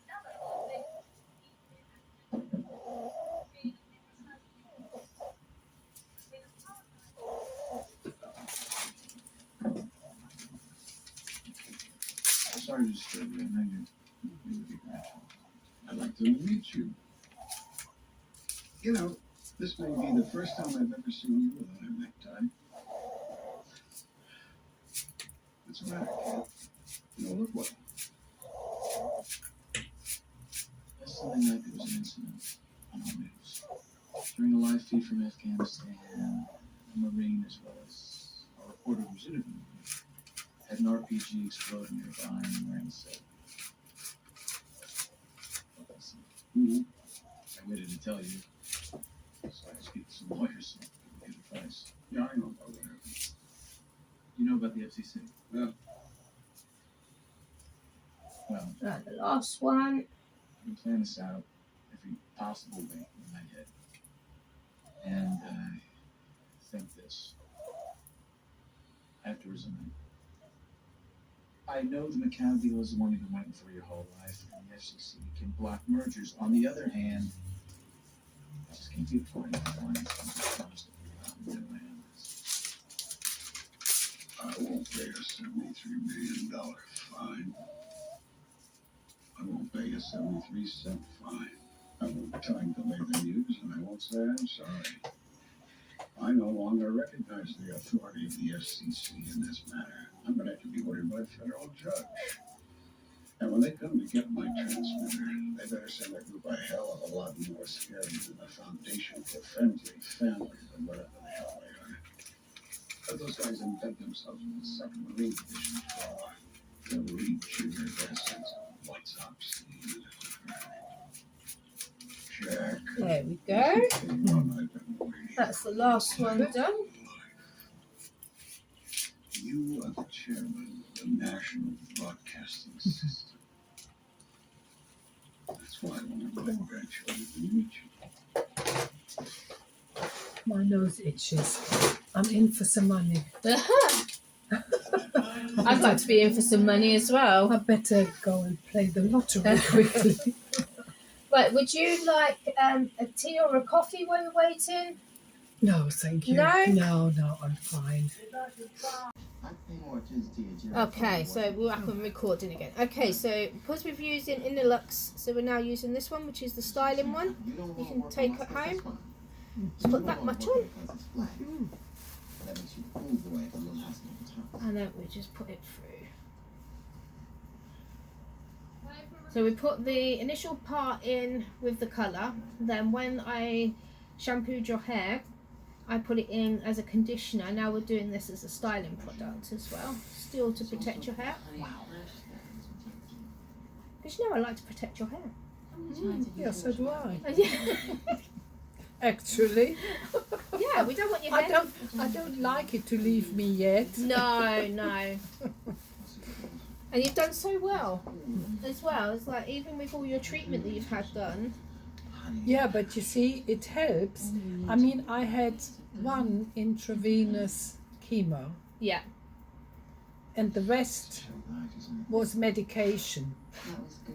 sell it, Sorry to disturb you. I know you're busy. I'd like to meet you. You know, this may be the first time I've ever seen you without a necktie. What's the matter, kid? You don't look well. Yesterday night there was an incident on our news. During a live feed from Afghanistan, a Marine as well as a reporter who's interviewing me had an RPG explode nearby and wearing a set. I waited to tell you, so I could speak to some lawyers so I could get advice. Yeah, I know about what happened. You know about the FCC? Yeah. Well, Right, the last one. we plan this out every possible way in my head. And I think this. I have to resign. I know the McCann deal is the one you've been waiting for your whole life, and the FCC can block mergers. On the other hand, I just can't be a party to finance I won't pay a $73 million fine. I won't pay a 73-cent fine. I won't time delay the news, and I won't say I'm sorry. I no longer recognize the authority of the FCC in this matter. I'm going to have to be ordered by a federal judge. And when they come to get my transmitter, they better send a group a hell of a lot more scary than the Foundation for Friendly Families than whatever the hell they are. But those guys invent themselves with the second Marine Division for they'll rejigger their sense of what's obscene. Jack. There we go. That's the last one done. You are the chairman of the National Broadcasting System. That's why I want my grandchildren to meet you. My nose itches. I'm in for some money. I'd like to be in for some money as well. I better go and play the lottery quickly. Right, would you like a tea or a coffee while you're waiting? No, thank you. No? No, I'm fine. Okay, so we're back on recording again. Okay, so because we're using Inilux, so we're now using this one, which is the styling one. You can take it home. Just put that much on. And then we just put it through. So we put the initial part in with the colour, then when I shampooed your hair, I put it in as a conditioner. Now we're doing this as a styling product as well, still to protect your hair. Because you know I like to protect your hair. Yeah, so do I. Yeah, Actually, we don't want your hair. I don't like it to leave me yet. No. And you've done so well as well. It's like even with all your treatment that you've had done. Yeah, but you see, it helps. I mean, I had one intravenous chemo Yeah. and the rest was medication.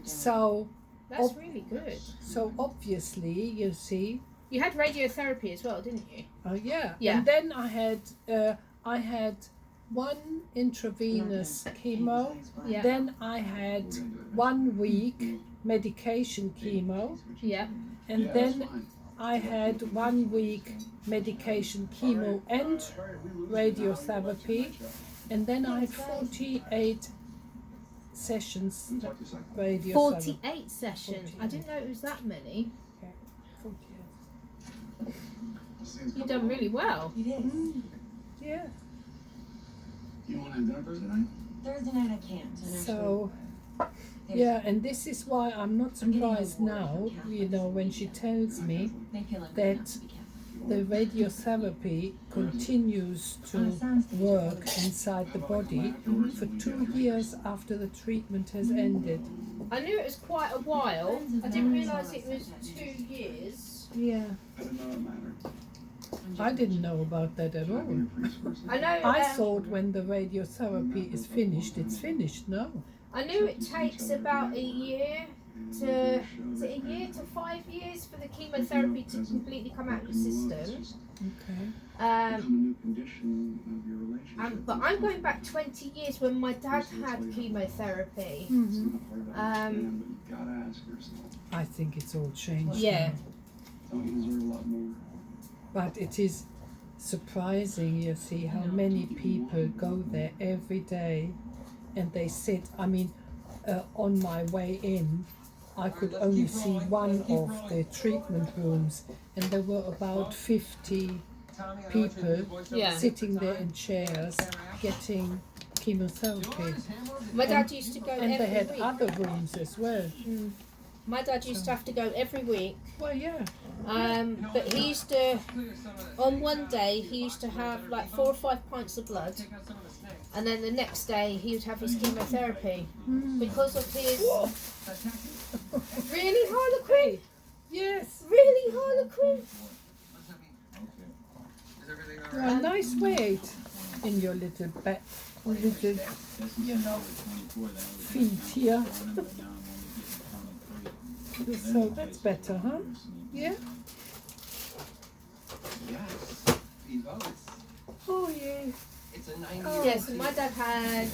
So That's really good. so obviously, you see, You had radiotherapy as well, didn't you? yeah. Yeah. And then I had one intravenous chemo. Yeah. Then I had 1 week medication chemo, Yeah. and then I had 1 week medication chemo and radiotherapy, and then I had 48 sessions radiotherapy. 48 sessions. I didn't know it was that many. 48. You've done really well. Yeah. You want to have dinner Thursday night? Thursday night I can't. So, yeah, and this is why I'm not surprised now, you know, when she tells me that the radiotherapy continues to work inside the body for 2 years after the treatment has ended. I knew it was quite a while. I didn't realise it was 2 years. Yeah, I didn't know it mattered. I didn't know about that at all. I know. I thought when the radiotherapy is finished, it's finished. No. I knew it takes about a year to 5 years for the chemotherapy to completely come out of your system. Okay. But I'm going back 20 years when my dad had chemotherapy. I think it's all changed. Yeah. now. But it is surprising, you see, how many people go there every day and they sit. I mean, on my way in, I could only see one of the treatment rooms, and there were about 50 people sitting there in chairs getting chemotherapy. My dad used to go And they every had week. other rooms as well. My dad used to have to go every week. Well, yeah. But he used to, on one day, he used to have like 4 or 5 pints of blood. And then the next day, he would have his chemotherapy. Because of his... Really, Harlequin? Yes. Really, Harlequin? You're a nice weight in your little little, you know, feet here. So that's better, huh? Yeah? Yes. He votes. Oh, yeah. It's a 90. Yes, my dad had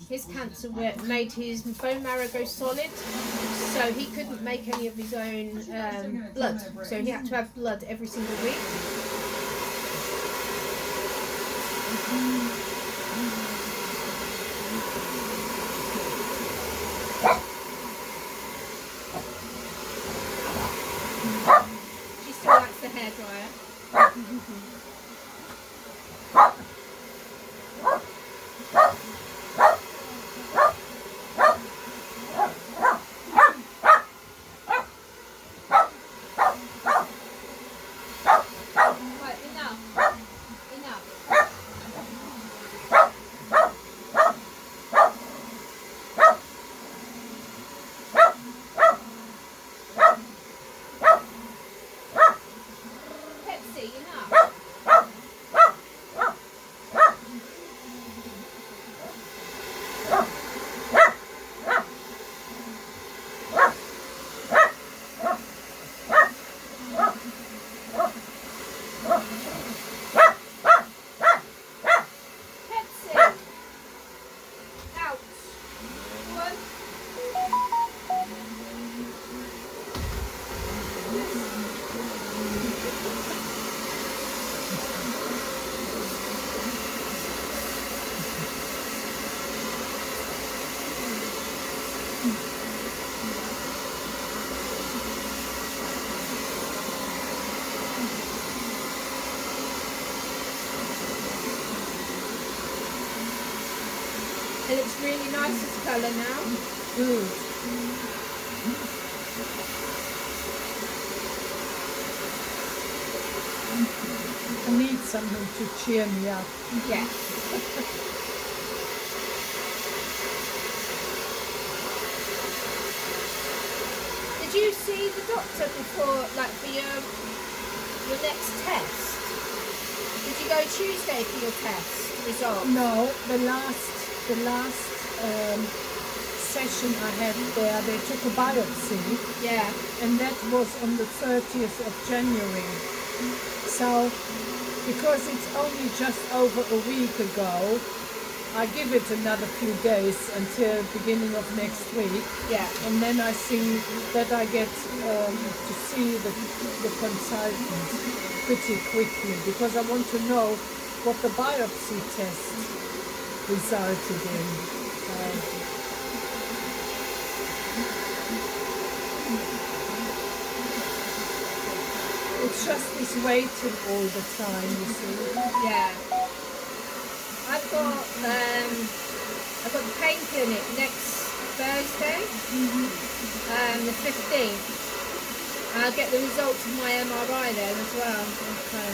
his cancer made his bone marrow go solid, so he couldn't make any of his own blood. So he had to have blood every single week. She still likes the hairdryer. Right, enough. Pepsi, enough. Pepsi. Out. One. It looks really nice this colour now. Good. I need something to cheer me up. Yeah. Did you see the doctor before, like for your next test? Did you go Tuesday for your test results? No, the last session I had there, they took a biopsy, Yeah. and that was on the 30th of January. So, because it's only just over a week ago, I give it another few days until beginning of next week. Yeah. And then I think that I get to see the consultant pretty quickly, because I want to know what the biopsy test resulted in. It's just this waiting all the time, you see. Yeah. I've got the pain clinic next Thursday, the 15th. I'll get the results of my MRI then as well. Okay.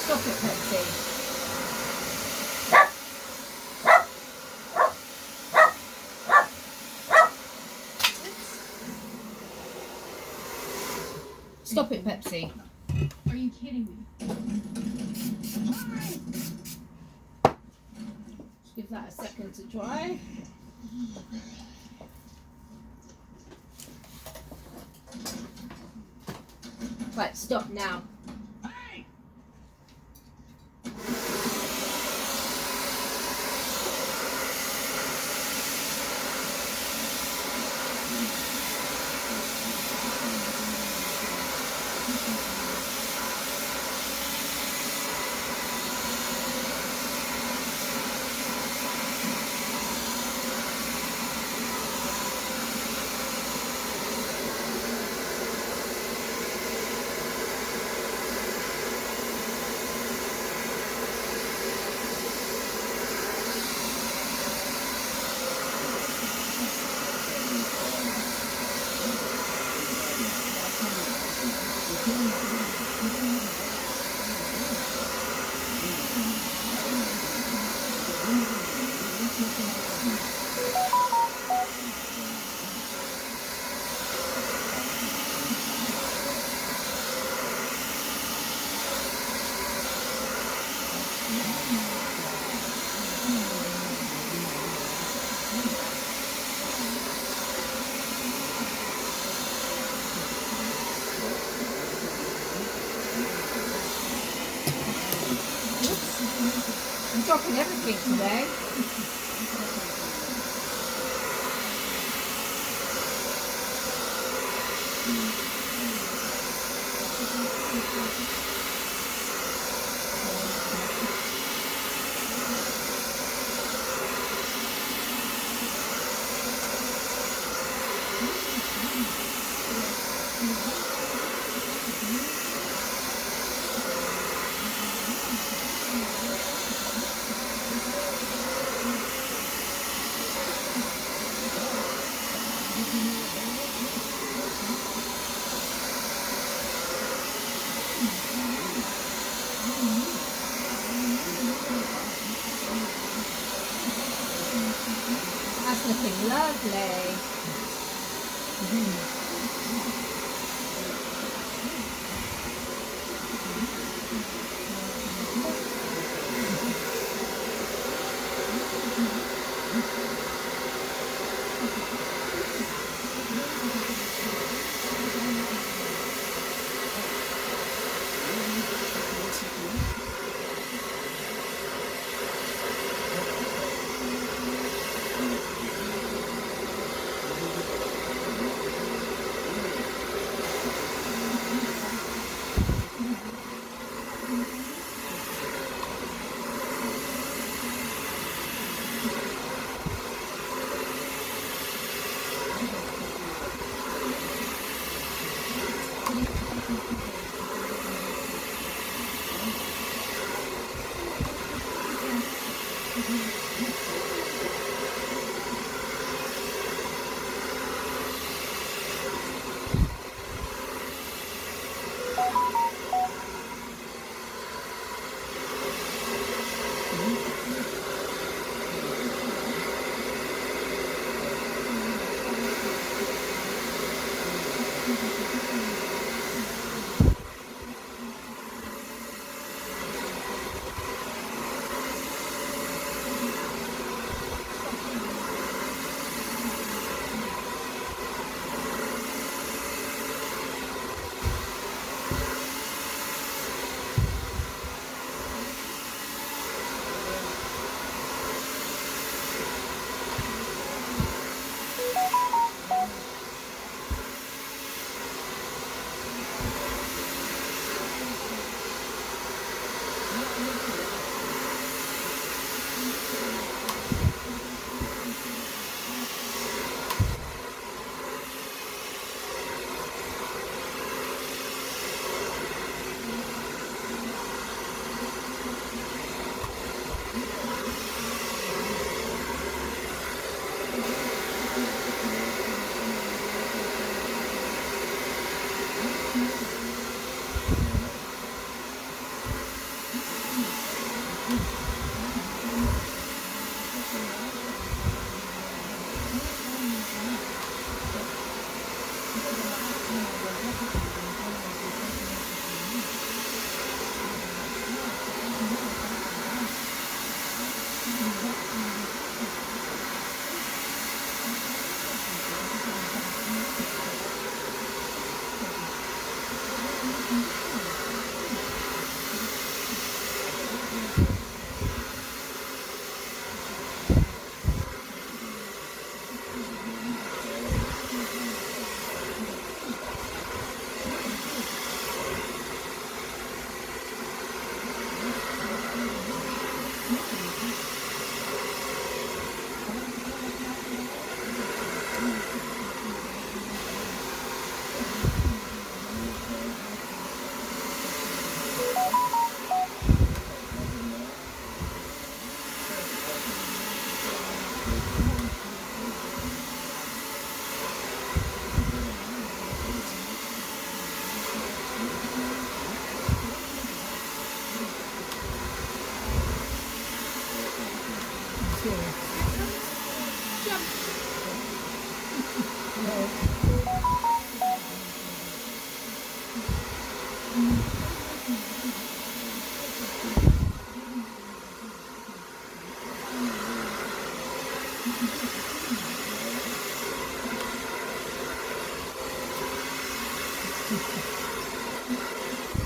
Stop it, Pepsi. Stop it, Pepsi. Are you kidding me? Give that a second to dry. Right, stop now. dropping everything today. That's looking lovely.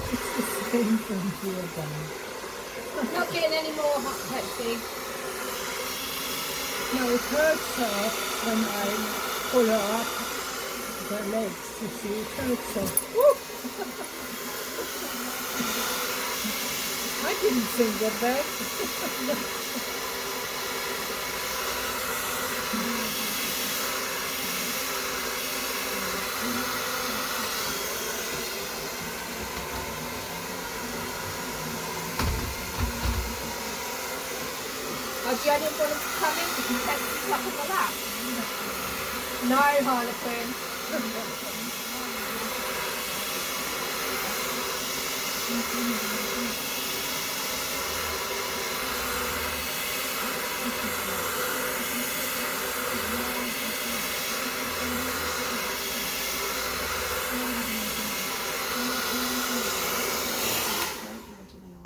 It's the same from here, guys. Not getting any more hot Pepsi. No, it hurts her when I pull her up the legs. You see, it hurts her. Woo! I didn't think of that. Oh, do you only want them to come in because you take the top of the lap? No, Harlequin.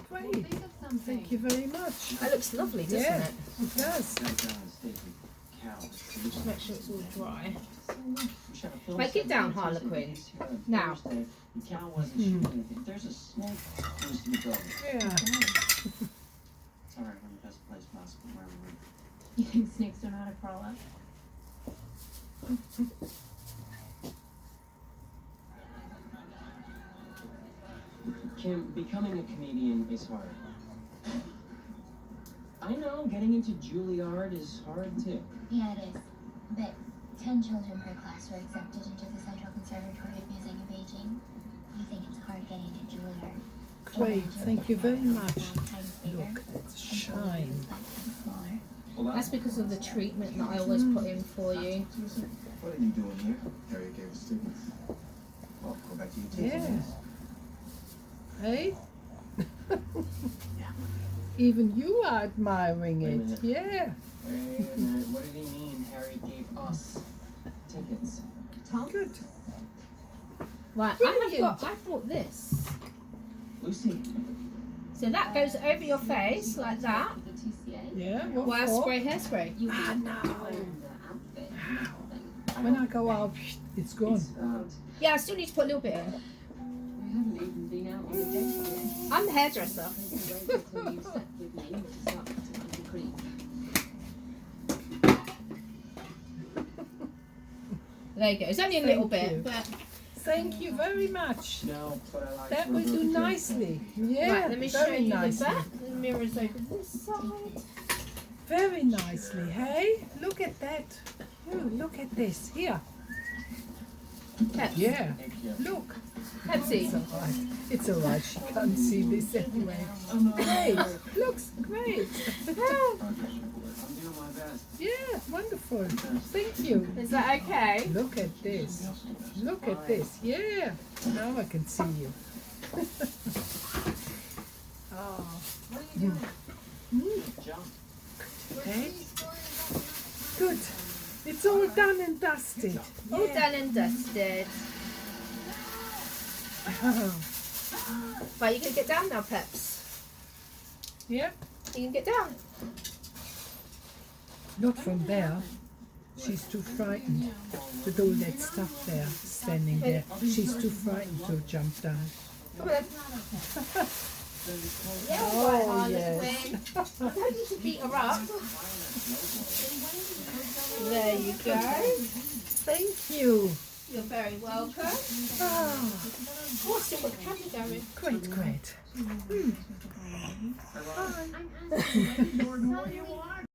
Great. Thank you very much. That looks lovely, doesn't Yeah, it? it does. Just make sure it's all dry. Make it down, Harlequin. Now. The cow wasn't shooting anything. There's a snake close to the building. Yeah. Sorry, we're in the best place possible where we live. You think snakes don't know how to crawl up? Kim, becoming a comedian is hard. I know, getting into Juilliard is hard too. Yeah, it is. But 10 children per class were accepted into the Central Conservatory of Music in Beijing. You think it's hard getting into Juilliard? Great, thank you very much. Look, that's shine. That's because of the treatment that I always put in for you. What are you doing here? Harry gave us tickets. Well, go back to your table. Yeah. Hey? Even you are admiring Wait a it. minute. Yeah. Wait a minute, what did he mean? Harry gave us tickets. Good. Right, Brilliant. I bought this. Lucy, So that goes over your face like that. The TCA? Yeah, what Wire for? spray, hairspray. You Ah, have no. to wear the outfit and the whole thing. When I go out, it's gone. it's, Yeah, I still need to put a little bit in. We haven't even been out on a date yet. I'm the hairdresser. Wait until you set with me to start to cream. There you go. It's only a Thank little you. bit, but Thank you very much. no, but I like That will do nicely. Yeah, right, let me show very you nicely. the back. The mirror's over this side. Very nicely. Hey, look at that. Oh, look at this. Here. Peps. Yeah. Thank you. Look. Pepsi. It's alright. It's alright. She can't see this anyway. Great. Looks great. I'm doing my best. Yeah, wonderful. Thank you. Is that okay? Look at this. Look at this. Yeah. Now I can see you. Oh. What are you doing? Jump. Okay. Good. It's all done and dusted. All done and dusted. Right, you can get down now, Peps. Yeah. You can get down. Not from there. She's too frightened with all that stuff there, standing there. She's too frightened to jump down. Come on. Yeah, Oh, right, Harlequin. yes. I don't need to beat her up. There you go. Thank you. You're very welcome. Oh, Oh, still got the camera going. great, great. I'm asking Jordan what you want.